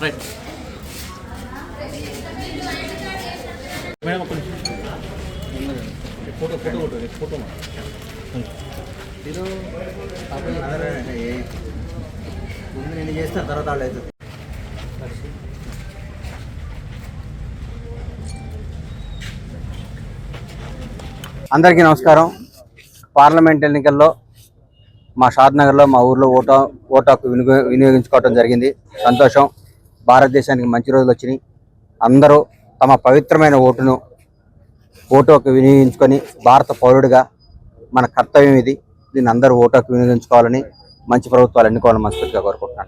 Right madam ఒక photo ముందు నేను చేస్తాను తర్వాత వాళ్ళు అవుతుంది. అందరికీ నమస్కారం. పార్లమెంట్ ఎన్నికల్లో మా షాద్నగర్లో మా ఊర్లో ఓటు హక్కు వినియోగించుకోవడం జరిగింది. సంతోషం. భారతదేశానికి మంచి రోజులు వచ్చినాయి. అందరూ తమ పవిత్రమైన ఓటు హక్కు వినియోగించుకొని భారత పౌరుడిగా మన కర్తవ్యం ఇది. దీన్ని అందరూ ఓటు హక్కు వినియోగించుకోవాలని, మంచి ప్రభుత్వాలు ఎన్నుకోవాలని మనస్ఫూర్తిగా కోరుకుంటున్నాను.